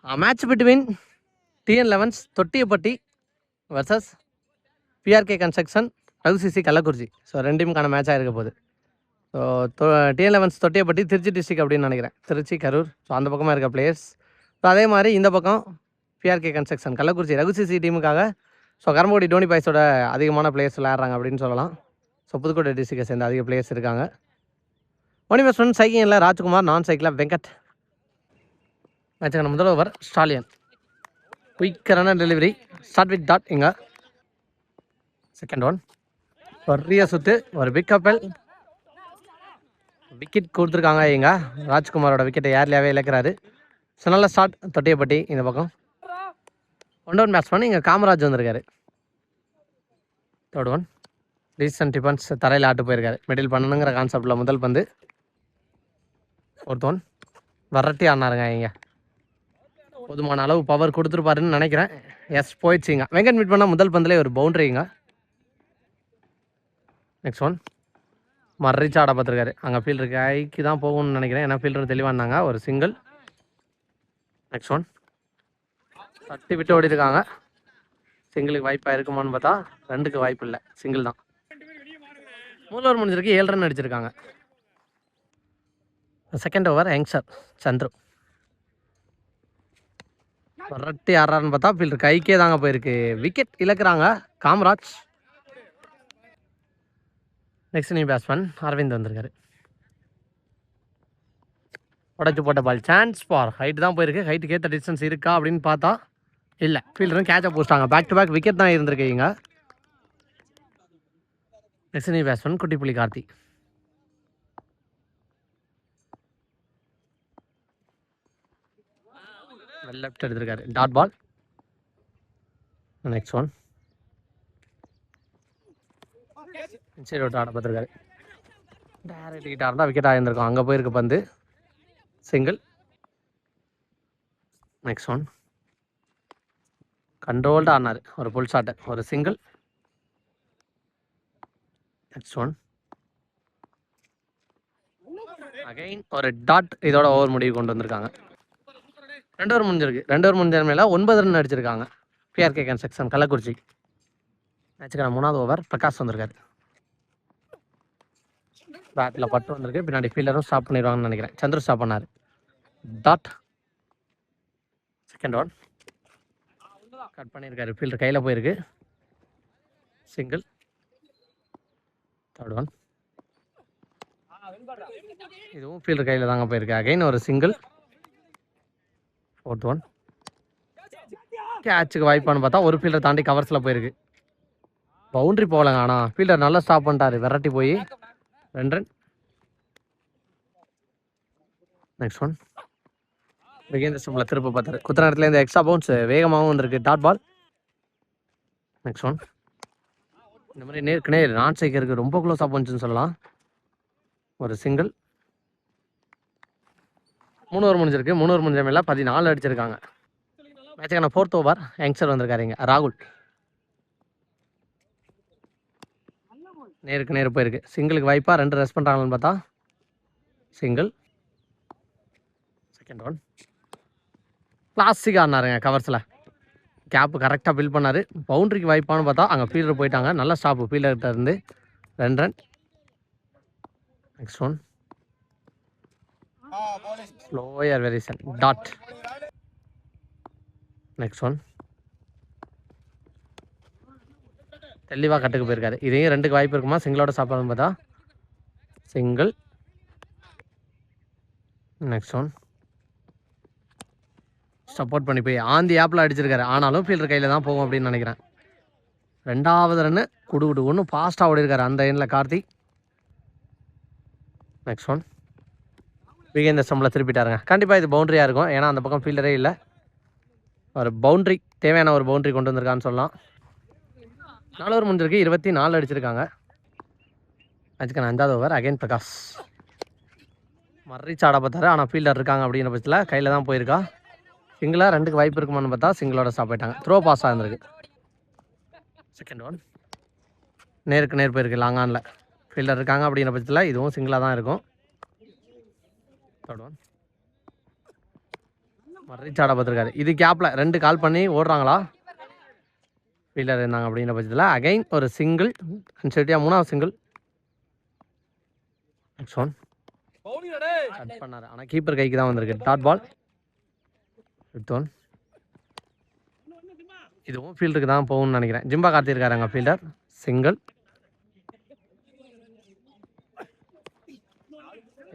Match between TN11 Thottiyapatti versus PRK construction WCC Kallakurichi. So ரெண்டுமுக்கான மேட்சாக இருக்க போகுது. So TN11 Thottiyapatti Trichy district அப்படின்னு நினைக்கிறேன், திருச்சி கரூர். ஸோ அந்த பக்கமாக இருக்க பிளேயர்ஸ். ஸோ அதே மாதிரி இந்த பக்கம் PRK கன்ஸ்ட்ரக்ஷன் கள்ளக்குறிச்சி WCC டீமுக்காக ஸோ கரம்பக்குடி டோனி பாய்ஸோட அதிகமான பிளேயர்ஸ் விளையாடுறாங்க அப்படின்னு சொல்லலாம். ஸோ புதுக்கோட்டை டிஸ்ட்ரிக்டை சேர்ந்த அதிக பிளேயர்ஸ் இருக்காங்க. ஒன் இன்வெஸ்ட்மெண்ட் சைக்கிளில் ராஜ்குமார், நான் சைக்கிளில் வெங்கட். மேட்சுக்கான முதல் ஓவர் ஸ்டாலியன் குயிக்கரான டெலிவரி ஸ்டார்ட் வித் டாட். இங்கே செகண்ட் ஒன் பெரிய சுற்று, ஒரு பிக் கப்பல், விக்கெட் கொடுத்துருக்காங்க. இங்கே ராஜ்குமாரோட விக்கெட்டை ஏர்லியாகவே இழக்கிறாரு. ஸோ நல்ல ஸ்டார்ட் தொட்டியப்பட்டி. இந்த பக்கம் ஒன் டவுன் பேட்ஸ்மேன் இங்கே காமராஜ் வந்திருக்காரு. தேர்ட் ஒன் ரீசன்ட் டிஃபன்ஸ் தரையில் ஆட்டு போயிருக்காரு. மிடில் பண்ணணுங்கிற கான்செப்டில் முதல் பந்து. ஃபோர்த் ஒன் வரட்டி ஆடினாருங்க. இங்கே போதுமான அளவு பவர் கொடுத்துருப்பாருன்னு நினைக்கிறேன். எஸ் போயிடுச்சுங்க. வெங்கட் மீட் பண்ணால் முதல் பந்திலே ஒரு பவுண்டரிங்க. நெக்ஸ்ட் ஒன் மர்ரிச்சு ஆட பார்த்துருக்காரு. அங்கே ஃபீல்டருக்கு கைக்கு தான் போகணும்னு நினைக்கிறேன், ஏன்னா ஃபீல்டர் தெளிவானாங்க. ஒரு சிங்கிள். நெக்ஸ்ட் ஒன் தட்டி விட்டு ஓடி இருக்காங்க. சிங்கிளுக்கு வாய்ப்பாக இருக்குமான்னு பார்த்தா ரெண்டுக்கு வாய்ப்பு இல்லை, சிங்கிள் தான். மூணு ஓவர் முடிஞ்சிருக்கு, 7 ரன் அடிச்சிருக்காங்க. செகண்ட் ஓவர் யங்ஸ்டர் சந்துரு வரட்டி ஆடுறாருன்னு பார்த்தா ஃபீல்டர் கைக்கே தாங்க போயிருக்கு. விக்கெட் இழக்கிறாங்க Kamaraj. Next new batsman Aravind வந்திருக்காரு. உடச்சு போட்ட பால் சான்ஸ் ஃபார் ஹைட் தான் போயிருக்கு. ஹைட்டுக்கு ஏற்ற டிஸ்டன்ஸ் இருக்கா அப்படின்னு பார்த்தா இல்லை. ஃபீல்டரும் கேட்சை போஸ்ட்டாங்க. பேக் டு பேக் விக்கெட் தான் இருந்திருக்கீங்க. Next new batsman Kuttipuli Karthi. Left எடுத்திருக்காரு, டாட் பால். நெக்ஸ்ட் ஒன் சரி விட்டு ஆட பார்த்துருக்காரு. டேரக்ட் கிட்ட இருந்தால் விக்கெட் ஆகியிருந்திருக்கும். அங்கே போயிருக்கு பந்து, சிங்கிள். நெக்ஸ்ட் ஒன் கண்ட்ரோல்டு ஆடினார், ஒரு புல் ஷாட்டு, ஒரு சிங்கிள். நெக்ஸ்ட் ஒன் அகைன் ஒரு டாட். இதோட ஓவர் முடிவு கொண்டு வந்திருக்காங்க. 2 ஓவர் முடிஞ்சிருக்கு. 2 ஓவர் முடிஞ்ச மேலே 9 ரன் அடிச்சிருக்காங்க PRK கன்ஸ்ட்ரக்ஷன் கள்ளக்குறிச்சி. மேட்சுக்கான 3வது ஓவர் பிரகாஷ் வந்திருக்காரு. பேட்டில் பட்டு வந்திருக்கு. பின்னாடி ஃபீல்டரும் ஸ்டாப் பண்ணிடுவாங்கன்னு நினைக்கிறேன். சந்திர ஸ்டாப் பண்ணார். டாட். செகண்ட் ஒன் கட் பண்ணியிருக்காரு, ஃபீல்டர் கையில் போயிருக்கு, சிங்கிள். தேர்ட் ஒன் இதுவும் ஃபீல்டர் கையில் தாங்க போயிருக்கு. அகைன் ஒரு சிங்கிள். ஃபோர்த் ஒன் கேட்சுக்கு வாய்ப்பான்னு பார்த்தா ஒரு ஃபீல்டர் தாண்டி கவர்ஸில் போயிருக்கு. பவுண்ட்ரி போகலங்க, ஆனால் ஃபீல்டர் நல்லா ஸ்டாப் பண்ணிட்டாரு, விரட்டி போய் 2 ரன். நெக்ஸ்ட் ஒன் விகேந்திர சிம்பில் திருப்ப பார்த்தாரு. குத்துற இடத்துல இந்த எக்ஸ்ட்ரா பவுன்ஸ் வேகமாகவும் வந்திருக்கு, டாட் பால். நெக்ஸ்ட் ஒன் இந்த மாதிரி நேருக்கு நேர் நான் சைக்கருக்கு ரொம்ப க்ளோஸாக போச்சுன்னு சொல்லலாம், ஒரு சிங்கிள். 3 ஓவர் முடிஞ்சிருக்கு. 3 ஓவர் முடிஞ்ச மேலே 14 அடிச்சிருக்காங்க. மேட்சுக்கான 4th ஓவர் யங்ஸ்டர் வந்திருக்காருங்க ராகுல். நேருக்கு நேர் போயிருக்கு. சிங்கிளுக்கு வாய்ப்பாக 2 ரெஸ்ட் பண்ணுறாங்கன்னு பார்த்தா சிங்கிள். செகண்ட் ஒன் கிளாசிக்காக ஆடினாருங்க கவர்ஸில். கேப்பு கரெக்டாக ஃபில் பண்ணார். பவுண்ட்ரிக்கு வாய்ப்பான்னு பார்த்தா அங்கே ஃபீல்டர் போயிட்டாங்க. நல்ல ஸ்டாப்பு ஃபீல்டர்கிட்ட இருந்து, 2 run. Next one slower Verizon dot. Next one தெளிவாக கட்டுக்கு போயிருக்காரு. இதையும் 2க்கு வாய்ப்பு இருக்குமா சிங்கிளோட சாப்பிடணும்னு பார்த்தா சிங்கிள். நெக்ஸ்ட் ஒன் சப்போர்ட் பண்ணி போய் ஆந்தி ஆப்பில் அடிச்சிருக்காரு. ஆனாலும் ஃபீல்டர் கையில் தான் போகும் அப்படின்னு நினைக்கிறேன். 2வது ரன்னு குடு ஒன்றும் ஃபாஸ்ட்டாக ஓடி இருக்காரு அந்த எண்ணில் கார்த்திக். நெக்ஸ்ட் ஒன் விகேந்திர ஸ்டம்பில் திருப்பிட்டாருங்க. கண்டிப்பாக இது பவுண்ட்ரியாக இருக்கும், ஏன்னா அந்த பக்கம் ஃபீல்டரே இல்லை. ஒரு பவுண்ட்ரி, தேவையான ஒரு பவுண்ட்ரி கொண்டு வந்திருக்கான்னு சொல்லலாம். 4 ஓவர் முடிஞ்சிருக்கு, 24 அடிச்சிருக்காங்க. அதுக்கான 5வது ஓவர் அகைன் பிரகாஷ் மர்ரிச்சு ஆட பார்த்தாரு. ஆனால் ஃபீல்டர் இருக்காங்க அப்படிங்கிற பட்சத்தில் கையில் தான் போயிருக்கா. சிங்கிளாக 2க்கு வாய்ப்பு இருக்குமான்னு பார்த்தா சிங்கிளோட ஸ்டாப் ஆகிட்டாங்க. த்ரோ பாஸாக இருந்திருக்கு. செகண்ட் ஒன் நேருக்கு நேர் போயிருக்கு லாங் ஆனில். ஃபீல்டர் இருக்காங்க அப்படிங்கிற பட்சத்தில் இதுவும் சிங்கிளாக தான் இருக்கும். தேர்ட் ஒன் ரீச் ஆட பார்த்துருக்காரு. இது கேப்பில் 2 கால் பண்ணி ஓடுறாங்களா ஃபீல்டர் இருந்தாங்க அப்படிங்கிற பட்சத்தில் அகைன் ஒரு சிங்கிள் அன்செட்டியாக 3வது சிங்கிள். நெக்ஸ்ட் ஒன் கட் பண்ணார், ஆனால் கீப்பர் கைக்கு தான் வந்திருக்கு. Dot ball. Fifth one. இதுவும் ஃபீல்டுக்கு தான் போகும்னு நினைக்கிறேன். ஜிம்பா காத்திருக்காருங்க ஃபீல்டர். சிங்கிள்.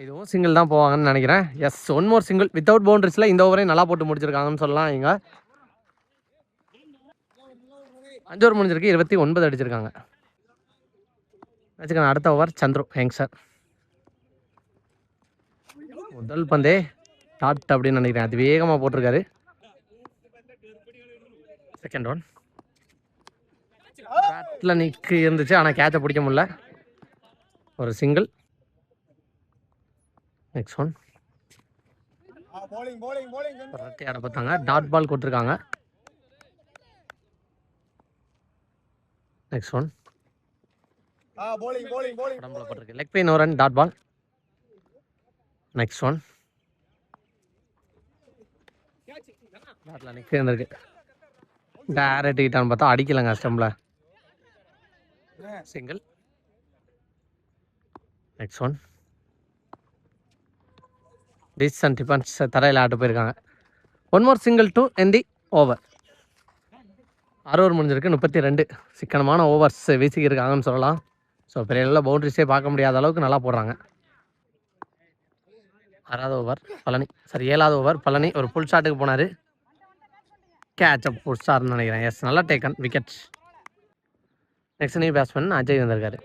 இதுவும் சிங்கிள் தான் போவாங்கன்னு நினைக்கிறேன். Yes, one more single without பவுண்டரிஸில் இந்த ஓவரையும் நல்லா போட்டு முடிச்சிருக்காங்கன்னு சொல்லலாம். இங்கே 5 ஓவர் முடிஞ்சிருக்கு, 29 அடிச்சிருக்காங்க. வச்சுக்கோங்க. அடுத்த ஓவர் சந்துரு யங்ஸ்டர். முதல் பந்தே டாட் அப்படின்னு நினைக்கிறேன். அது வேகமாக போட்டிருக்காரு. Second one. பேட்டில் நிற்கு இருந்துச்சு, ஆனால் கேட்சை பிடிக்க முடியல. ஒரு சிங்கிள். Next one. ரெட்டை ஆட பார்த்தாங்க, டாட் பால் கொடுத்துருக்காங்க. Next one. உடம்புல போட்டிருக்கு, leg pain, 1 run, dot ball. Next one. டாட்டில் நிற்கு இருந்திருக்கு, டேரக்ட் ஹிட்டான்னு பார்த்தா அடிக்கலைங்க ஸ்டம்பில். Single. Next one. Decent defence தரையில் ஆட்டு போயிருக்காங்க. One more single to end the over. 6 over முடிஞ்சிருக்கு, 32 சிக்கனமான ஓவர்ஸ் வீசிக்கிருக்காங்கன்னு சொல்லலாம். ஸோ பெரிய நல்ல பவுண்டரிஸே பார்க்க முடியாத அளவுக்கு நல்லா போடுறாங்க. 6வது ஓவர் பழனி, சரி 7வது ஓவர் பழனி ஒரு ஃபுல் ஷாட்டுக்கு போனார். கேட்ச் அப் ஃபுல் ஸ்டார்னு நினைக்கிறேன். எஸ், நல்லா taken wicket. Next new batsman Ajay வந்திருக்காரு.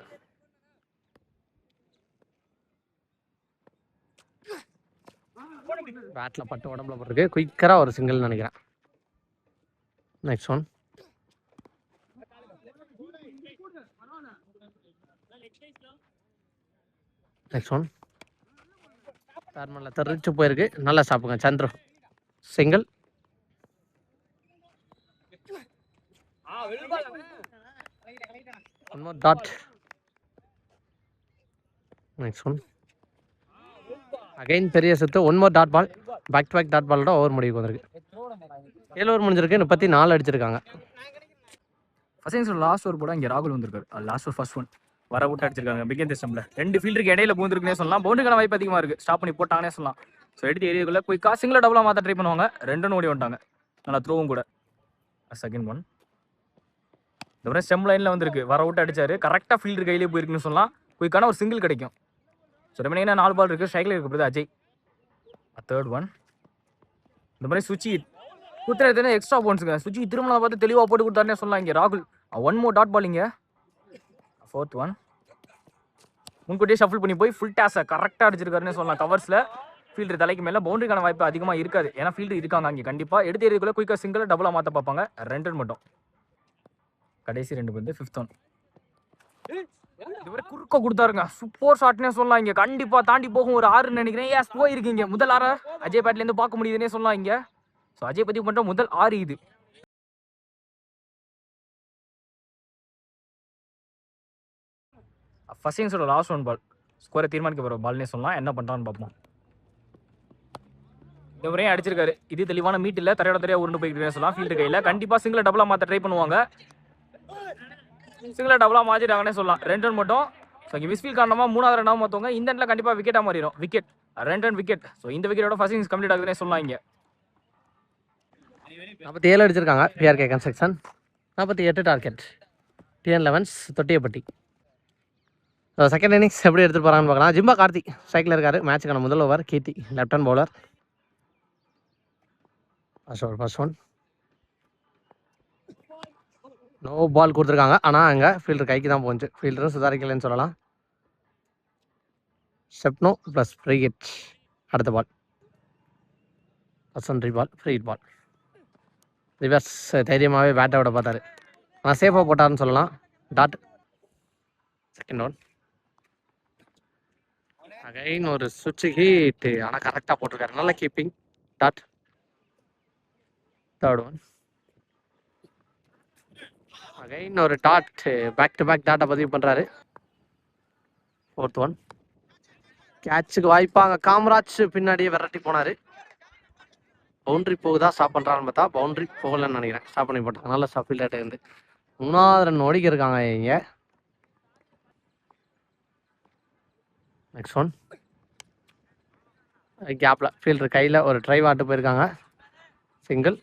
பேட்டில் பட்டு உடம்புல போட்டிருக்கு, குயிக்கராக ஒரு சிங்கிள்னு நினைக்கிறேன். Next one. Next one. தார்மலில் தெரிச்சு போயிருக்கு, நல்லா சாப்பிடுங்க சந்திரு. சிங்கிள். One more dot. Next one. Again பெரிய சுத்து, one more dot ball. Back to back dot பாலோட ஓவர் முடிவுக்கு வந்திருக்கு. 7 ஓவர் முடிஞ்சிருக்கு, 34 அடிச்சிருக்காங்க. ஃபர்ஸ்ட் லாஸ்ட் ஓவர் போட இங்கே ராகுல் வந்திருக்காரு. லாஸ்ட் ஓவர் ஃபர்ஸ்ட் ஒன் வர விட்டு அடிச்சிருக்காங்க. பிகேன் சிஸ்டம்ல 2 ஃபீல்டருக்கு இடையில பூந்துருக்குனே சொல்லலாம். பவுண்டரிக்கான வாய்ப்பு அதிகமாக இருக்குது, ஸ்டாப் பண்ணி போட்டாங்கன்னே சொல்லலாம். ஸோ எடுத்து ஏரியாக்குள்ள குயிக்காக சிங்கிள் டபுளாக மாற்ற ட்ரை பண்ணுவாங்க. 2 ரன் ஓடி வந்துட்டாங்க, நல்லா த்ரோவும் கூட. Second one. இந்த மாதிரி ஸ்டெம் லைனில் வந்திருக்கு, வர விட்டு அடிச்சாரு. கரெக்டாக ஃபீல்டர் கையிலே போயிருக்குன்னு சொல்லலாம். குயிக்கான ஒரு சிங்கிள் கிடைக்கும். ஸோ ரெமனிங்கன்னா 4 பால் இருக்குது, ஸ்ட்ரைக்கில் இருக்குது அஜய். Third one. இந்த மாதிரி சுச்சி குத்துறது எக்ஸ்ட்ரா பவுன்ஸுங்க. சுச்சி திருமணம் பார்த்து தெளிவாக போட்டு கொடுத்தாருன்னே சொல்லலாம். இங்கே ராகுல் 1 மோர் டாட் பால். இங்கே ஃபோர்த் ஒன். முன்கூட்டியே ஷஃபிள் பண்ணி போய் ஃபுல் டேஸை கரெக்டாக அடிச்சிருக்காருன்னு சொல்லலாம். கவர்ஸில் ஃபீல்டர் தலைக்கு மேலே பவுண்டரிக்கான வாய்ப்பு அதிகமாக இருக்காது, ஏன்னா ஃபீல்டர் இருக்காங்க அங்கே. கண்டிப்பாக எடுத்து ஏரியாக்குள்ளே குயிக்காக சிங்கிள் டபுளாக மாற்ற பார்ப்பாங்க. 2 ரன் மட்டும். கடைசி 2 வந்து ஃபிஃப்த் ஒன். இதுவரை குறுக்க கொடுத்தாருங்க, சூப்பர் ஷாட்னே சொல்லலாம். இங்கே கண்டிப்பாக தாண்டி போகும் ஒரு 6 நினைக்கிறேன். ஏஸ் போயிருக்கீங்க, முதல் 6 அஜய் பேட்லேருந்து பார்க்க முடியுதுன்னே சொல்லலாம். இங்கே ஸோ அஜய் பதிவு பண்ணுற முதல் 6 இது. ஃபர்ஸ்ட் இன்னிங்ஸோட லாஸ்ட் ஒன் பால் ஸ்கோரை தீர்மானிக்க போகிற பால்னே சொல்லலாம். என்ன பண்ணுறான்னு பார்ப்போம். இந்த முறையும் அடிச்சிருக்காரு. இது தெளிவான மீட் இல்லை, தரையோட தரையாக உருண்டு போய்கிட்டே சொல்லலாம். ஃபீல்டர் கையில் கண்டிப்பாக சிங்கிள் டபுளாக மாற்ற ட்ரை பண்ணுவாங்க. சிங்கிள் டபுளாக மாற்றிட்டாங்கன்னே சொல்லலாம். 2 ரன் மட்டும். ஸோ இங்கே மிஸ்ஃபீல் காரணமாக 3வது ரன்னாக மாற்றுவாங்க. இந்த இடத்துல கண்டிப்பாக விக்கெட்டாக மாறிடும். Wicket 2 run wicket. ஸோ இந்த விக்கெட்டோட ஃபர்ஸ்ட் இன்னிங்ஸ் கம்ப்ளீட் ஆகுதுன்னே சொல்லலாம். இங்கே 47 அடிச்சிருக்காங்க BRK construction. 48 target. TN 11 Thottiyapatti. Second innings எப்படி எடுத்துகிட்டு போகிறாங்கன்னு பார்க்கலாம். ஜிம்பா கார்த்தி ஸ்ட்ரைக்கில் இருக்கார். மேட்சுக்கான முதல் over Keerthi left hand bowler. First one. No ball கொடுத்துருக்காங்க, ஆனால் அங்கே ஃபீல்டர் கைக்கு தான் போச்சு. ஃபீல்டரும் சுதாரிக்கலைன்னு சொல்லலாம். ஸ்டெப்னோ ப்ளஸ் ஃப்ரீ ஹிட். அடுத்த ball first ball free hit ball. Reverse தைரியமாகவே பேட்டை விட பார்த்தாரு, ஆனால் சேஃபாக போட்டாருன்னு சொல்லலாம். டாட். Second one. அகைன் ஒரு சுவிட்ச் ஹீட், ஆனால் கரெக்டாக போட்டிருக்காரு, நல்ல keeping. Dot. Third one. Again ஒரு டாட், பேக் டு பேக் டாட்டை பதிவு பண்ணுறாரு. Fourth one. கேட்சுக்கு வாய்ப்பாங்க, காமராஜ் பின்னாடியே விரட்டி போனார். பவுண்டரி போகுதா ஸ்டாப் பண்ணுறான்னு பார்த்தா பவுண்டரி போகலன்னு நினைக்கிறேன். ஸ்டாப் பண்ணி போட்டாங்க. நல்ல ஸ்டாப் ஃபீல்டர் இருந்து 3வது ரன் ஓடிக்க இருக்காங்க இங்கே. நெக்ஸ்ட் ஒன் கேப்பில் ஃபீல்டர் கையில் ஒரு ட்ரைவ் ஆட்டு போயிருக்காங்க. சிங்கிள்.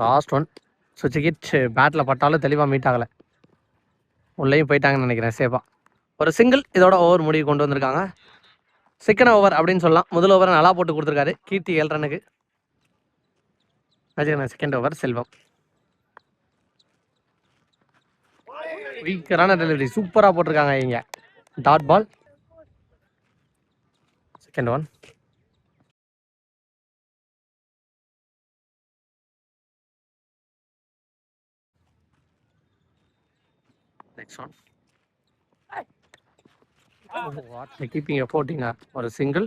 லாஸ்ட் ஒன் சுவிட்ச் கிட் பேட்டில் பட்டாலும் தெளிவாக மீட் ஆகலை. உள்ளேயும் போயிட்டாங்கன்னு நினைக்கிறேன் சேஃபாக. ஒரு சிங்கிள் இதோட ஓவர் முடிவு கொண்டு வந்திருக்காங்க. செகண்ட் ஓவர் அப்படின்னு சொல்லலாம். முதல் ஓவரை நல்லா போட்டு கொடுத்துருக்காரு கீர்த்தி 7 ரன்னுக்கு. செகண்ட் ஓவர் செல்வம் வீக்கரான டெலிவரி சூப்பராக போட்டிருக்காங்க இங்கே. Dot ball. Second one next one keeping போட்டிங்க. ஒரு சிங்கிள்.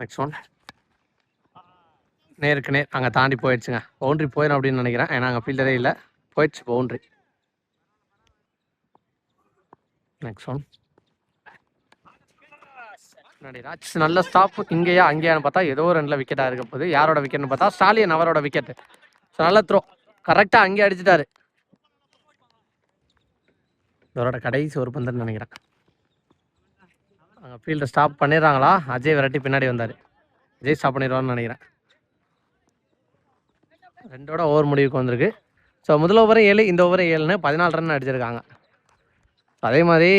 நெக்ஸ்ட் ஒன் நேருக்கு நேர் அங்கே தாண்டி போயிடுச்சுங்க. பவுண்ட்ரி போயிடும் அப்படின்னு நினைக்கிறேன். ஏன்னா அங்கே ஃபீல்டரே இல்லை. போயிடுச்சு பவுண்ட்ரி. நெக்ஸ்ட் ஒன் ராஜ் நல்ல ஸ்டாப். இங்கேயா அங்கேயான்னு பார்த்தா ஏதோ 2 விக்கெட்டாக இருக்க போகுது. யாரோட விக்கெட்னு பார்த்தா ஸ்டாலியன் அவரோட விக்கெட்டு. ஸோ நல்ல த்ரோ கரெக்டாக அங்கே அடிச்சுட்டாரு. இதோட கடைசி ஒரு பந்துன்னு நினைக்கிறேன். அங்கே ஃபீல்டை ஸ்டாப் பண்ணிடுறாங்களா? அஜய் விரட்டி பின்னாடி வந்தார். அஜய் ஸ்டாப் பண்ணிடுவான்னு நினைக்கிறேன். 2ஓட ஓவர் முடிவுக்கு வந்திருக்கு. ஸோ முதல் ஓவரை 7 இந்த ஓவரை 7ன்னு 14 ரன் அடிச்சிருக்காங்க. அதே மாதிரி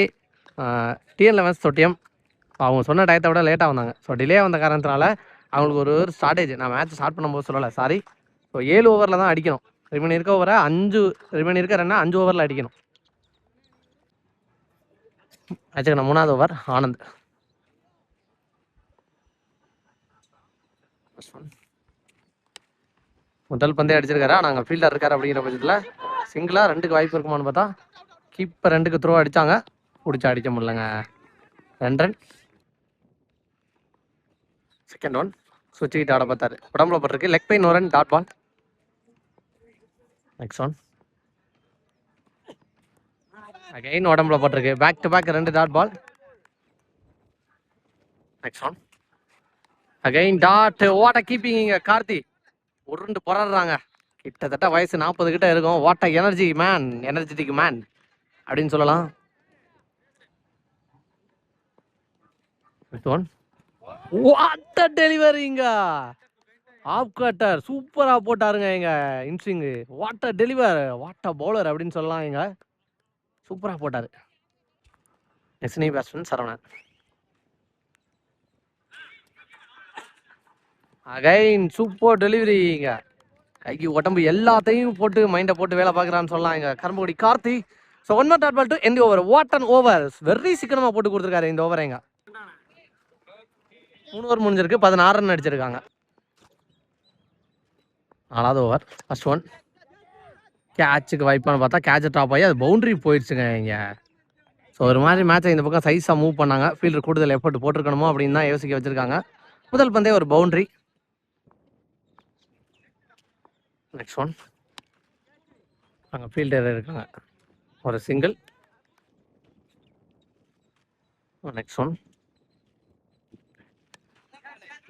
TN11 தொட்டியம் அவங்க சொன்ன டயத்தை விட லேட்டாக வந்தாங்க. ஸோ டிலே வந்த காரணத்தினால அவங்களுக்கு ஒரு ஸ்டார்டேஜ் நான் மேட்ச் ஸ்டார்ட் பண்ணும்போது சொல்லலை, சாரி. ஸோ 7 ஓவரில் தான் அடிக்கணும். ரிமைன் இருக்க ஓவரை 5 ரிமைன் இருக்க ரன்னா 5 ஓவரில் அடிக்கணும். ஆச்சுக்கண்ணா 3வது ஓவர் ஆனந்த். முதல் பந்தே அடிச்சிருக்காரு. நாங்கள் ஃபீல்டர் இருக்காரு அப்படிங்கிற பட்சத்தில் சிங்கிளாக 2க்கு வாய்ப்பு இருக்குமான்னு பார்த்தா கீப்பர் 2க்கு த்ரோ அடித்தாங்க. பிடிச்சா அடிக்க முடியலங்க. 2 ரன். செகண்ட் ஒன் சுவிட்ச் கிட்ட ஆட பார்த்தாரு. உடம்புல பட்டிருக்கு. Leg pain 1 run. Dot ball. Next one again உடம்புல பட்டிருக்கு. Back to back 2 dot ball. Next one again dot. What a keeping இங்க கார்த்தி உருண்டு போராடுறாங்க. கிட்டத்தட்ட வயசு 40 கிட்ட இருக்கும். What a energy man, energetic man அப்படின்னு சொல்லலாம். வாட் அ டெலிவரிங்க. ஆஃப் கட்டர் சூப்பரா போட்டாருங்க எங்க inswing. What a deliver, what a bowler அப்படின்னு சொல்லலாம். எங்க சூப்பரா போட்டாரு. எஸ்னி பேட்ஸ்மேன் சரவணன். Again super டெலிவரிங்க. கைக்கு உடம்பு எல்லாத்தையும் போட்டு மைண்டை போட்டு வேலை பார்க்குறான்னு சொல்லலாம் எங்க Karumbukudi Karthi. So 1 more dot ball to end over. What an over. Very சீக்கிரமா போட்டு கொடுத்துருக்காரு இந்த ஓவர். எங்க 3 ஓவர் முடிஞ்சிருக்கு. 16 ரன் அடிச்சிருக்காங்க. 4வது ஓவர் ஃபர்ஸ்ட் ஒன் கேட்சுக்கு வாய்ப்பான்னு பார்த்தா கேட்சை ட்ராப் ஆகி அது பவுண்டரி போயிடுச்சுங்க இங்கே. ஸோ ஒரு மாதிரி மேட்சை இந்த பக்கம் சைஸாக மூவ் பண்ணாங்க. ஃபீல்டர் கூடுதல் எஃபர்ட் போட்டிருக்கணுமோ அப்படின்னு தான் யோசிக்க வச்சிருக்காங்க. முதல் பந்தே ஒரு பவுண்டரி. நெக்ஸ்ட் ஒன் அங்கே ஃபீல்டர் இருக்காங்க. ஒரு single. Next one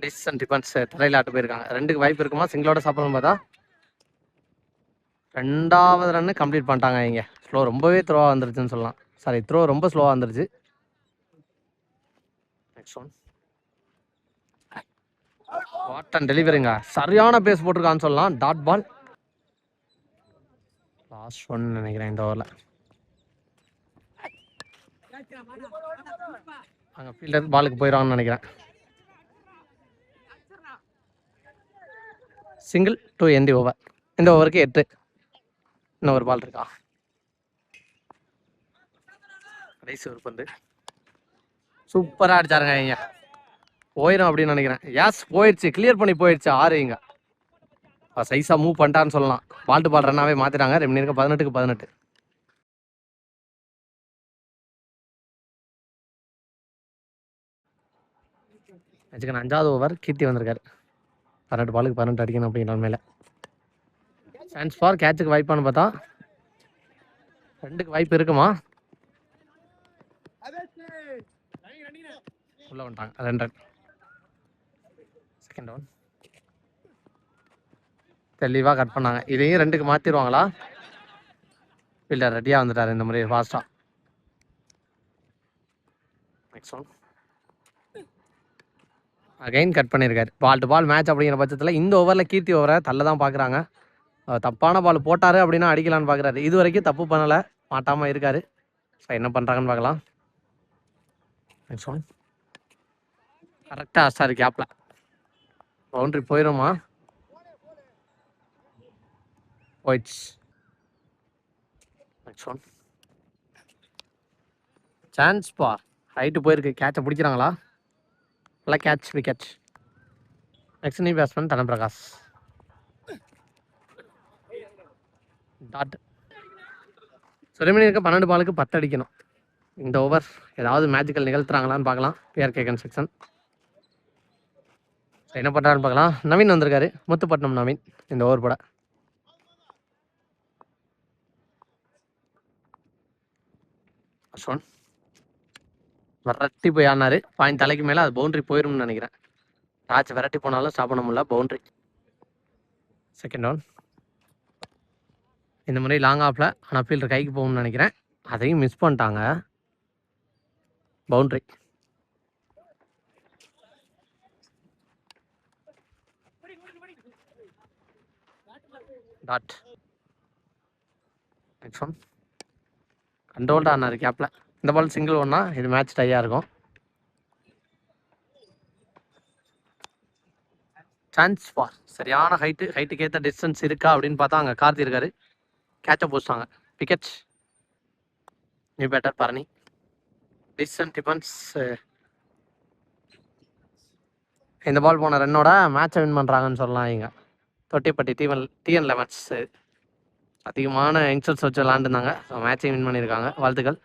decision defence தரையில் ஆட்டு போயிருக்காங்க. 2க்கு வாய்ப்பு இருக்குமா சிங்கிளோட சாப்பிடணும் பார்த்தா 2வது ரன்னு கம்ப்ளீட் பண்ணிட்டாங்க. இங்கே ஸ்லோ ரொம்பவே த்ரோவாக வந்துருச்சுன்னு சொல்லலாம். சாரி த்ரோ ரொம்ப ஸ்லோவாக வந்துருச்சு. நெக்ஸ்ட் ஒன் வாட் அண்ட் டெலிவரிங்க. சரியான பேஸ் போட்டிருக்கான்னு சொல்லலாம். Dot ball. லாஸ்ட் ஒன் நினைக்கிறேன் இந்த ஓவரில். அங்கே ஃபீல்டர் பாலுக்கு போயிடுவான்னு நினைக்கிறேன். Single to end over. இந்த ஓவருக்கு 8. இன்னும் ஒரு பால் இருக்கா. கடைசி ஒரு பந்து சூப்பராக அடிச்சாருங்க. இங்க போயிடும் அப்படின்னு நினைக்கிறேன். யாஸ் போயிடுச்சு. கிளியர் பண்ணி போயிடுச்சு 6. இங்க சைஸாக மூவ் பண்ணிட்டான்னு சொல்லலாம். பால் டு பால் ரன்னாவே மாற்றிட்டாங்க. ரெண்டு இருக்க 18க்கு 18. வச்சுக்கணும் 5வது ஓவர் கீர்த்தி வந்திருக்காரு. 18 பாலுக்கு 18 அடிக்கணும் அப்படிங்கிற மேலே சான்ஸ் ஃபார் கேட்சுக்கு வாய்ப்பான்னு பார்த்தா 2க்கு வாய்ப்பு இருக்குமா? உள்ளே வந்துட்டாங்க 2 ரன். செகண்ட் டவுன் தெளிவாக கட் பண்ணாங்க. இதையும் 2க்கு மாற்றிடுவாங்களா? இல்லை, ரெடியாக வந்துட்டார் இந்த முறை ஃபாஸ்ட்டாக. நெக்ஸ்ட் ஒன் அகைன் கட் பண்ணியிருக்காரு. பால் டு பால் மேட்ச் அப்படிங்கிற பட்சத்தில் இந்த ஓவரில் கீர்த்தி ஓவரை தள்ள தான் பார்க்குறாங்க. தப்பான பால் போட்டார் அப்படின்னா அடிக்கலான்னு பார்க்குறாரு. இது வரைக்கும் தப்பு பண்ணலை, மாட்டாமல் இருக்காரு. ஸோ என்ன பண்ணுறாங்கன்னு பார்க்கலாம். நெக்ஸ்ட் ஒன் கரெக்டாக அடிச்சாரு கேப்பில். பவுண்ட்ரி போயிடுமா? போயிடுச்சு. நெக்ஸ்ட் ஒன் சான்ஸ் பார் ஹைட்டு போயிருக்கு. கேட்சை பிடிக்கிறாங்களா? நல்லா catch, wicket. Next new batsman Dhanaprakash. Dot. சுரேமணி இருக்க 12 பாலுக்கு 10 அடிக்கணும். இந்த ஓவர் ஏதாவது மேஜிக்கல் நிகழ்த்துறாங்களான்னு பார்க்கலாம். பிஆர்கே கன்ஸ்ட்ரக்ஷன் என்ன பண்ணுறாருன்னு பார்க்கலாம். நவீன் வந்திருக்காரு, முத்துப்பட்டினம் நவீன் இந்த ஓவர் போட. விரட்டி போய் ஆனாரு. பாயிண்ட் தலைக்கு மேலே அது பவுண்ட்ரி போயிரும்னு நினைக்கிறேன். ராஜ் விரட்டி போனாலும் ஸ்டாப் பண்ண முடியல, பவுண்ட்ரி. செகண்ட் டவுன் இந்த முறை லாங் ஆஃபில் ஆனால் ஃபீல்டர் கைக்கு போகும்னு நினைக்கிறேன். அதையும் மிஸ் பண்ணிட்டாங்க, பவுண்ட்ரி. டாட். நெக்ஸ்ட் ஒன் கண்ட்ரோல்டாக ஆனார் கேப்பில். இந்த பால் சிங்கிள் ஒன்னா இது மேட்ச் டையாக இருக்கும். சான்ஸ் ஃபார் சரியான ஹைட்டுக்கு ஏற்ற டிஸ்டன்ஸ் இருக்கா அப்படின்னு பார்த்தா அங்கே கார்த்தி இருக்காரு. கேட்சை போஸ்டாங்க, wicket. New batter Barani. Distance defence. இந்த பால் போன ரன்னோட மேட்சை வின் பண்ணுறாங்கன்னு சொல்லலாம். இங்கே தொட்டிப்பட்டி TN11 அதிகமான யங்ஸ்டர்ஸ் வச்சு விளாண்டுருந்தாங்க. ஸோ மேட்சையும் வின் பண்ணியிருக்காங்க, வாழ்த்துக்கள்.